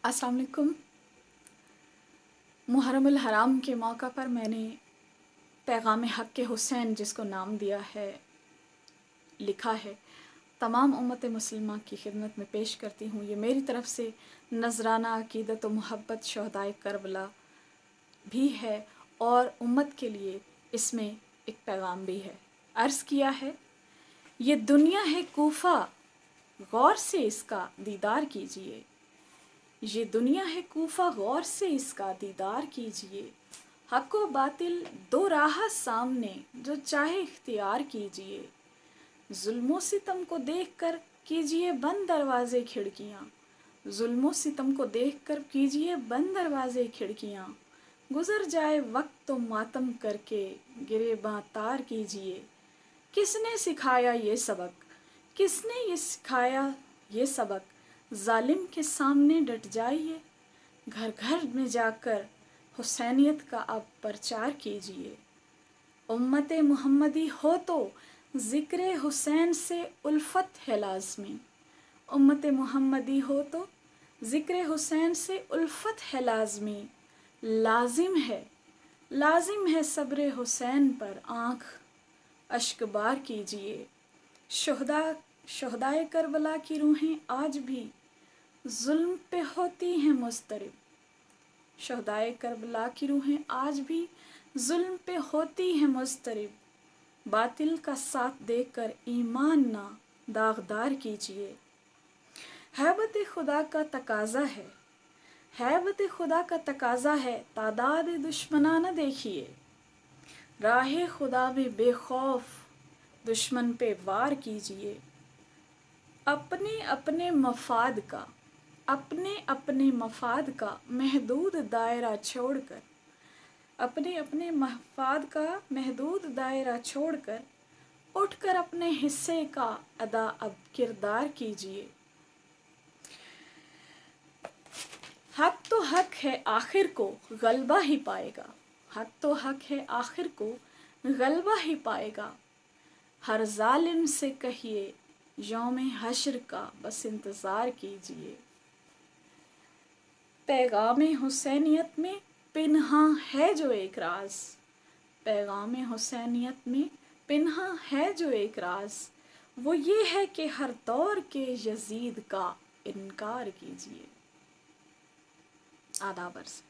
अस्सलाम वालेकुम। मुहर्रम अल हराम के मौका पर मैंने पैगाम हक़ के हुसैन जिसको नाम दिया है लिखा है, तमाम उम्मत मुसलिमा की खिदमत में पेश करती हूँ। ये मेरी तरफ़ से नज़राना अक़ीदत व मोहब्बत शहदाए करबला भी है और उम्मत के लिए इसमें एक पैगाम भी है। अर्ज़ किया है, ये दुनिया है कूफ़ा, गौर से इसका दीदार कीजिए। ये दुनिया है कूफ़ा, गौर से इसका दीदार कीजिए। हक़ व बातिल दो राह सामने, जो चाहे इख्तियार कीजिए। ज़ुल्म व सितम को देख कर कीजिए बंद दरवाज़े खिड़कियाँ। ज़ुल्म व सितम को देख कर कीजिए बंद दरवाज़े खिड़कियाँ। गुज़र जाए वक्त तो मातम करके गिरेबां तार कीजिए। किसने सिखाया ये सबक, किसने ये सिखाया ये सबक, ज़ालिम के सामने डट जाइए। घर घर में जाकर हुसैनियत का अब प्रचार कीजिए। उम्मत मुहम्मदी हो तो ज़िक्र हुसैन से उल्फत है लाज़मी। उम्मत मुहम्मदी हो तो ज़िक्र हुसैन से उल्फत है लाज़मी। लाजिम है सब्र हुसैन पर आँख अश्कबार कीजिए। शुहदाए करबला की रूहें आज भी ज़ुल्म पे होती हैं मुज़तरिब। शुहदाए करबला की रूहें आज भी ज़ुल्म पे होती हैं मुज़तरिब। बातिल का साथ देकर ईमान ना दागदार कीजिए। हैबत खुदा का तकाज़ा है, हैबत खुदा का तकाज़ा है, तादाद दुश्मना न देखिए। राह खुदा में बेखौफ दुश्मन पे वार कीजिए। अपने अपने मफाद का महदूद दायरा छोड़कर, अपने अपने मफाद का महदूद दायरा छोड़कर उठकर अपने हिस्से का अदा अब किरदार कीजिए। हक तो हक है आखिर को गलबा ही पाएगा, हक तो हक है आखिर को गलबा ही पाएगा। हर जालिम से कहिए यौम हश्र का बस इंतज़ार कीजिए। पैगाम हुसैनियत में पिन्हा है जो एक राज, पैगाम हुसैनियत में पिन्हा है जो एक राज, वो ये है कि हर दौर के यजीद का इनकार कीजिए। आदाब अर्ज़।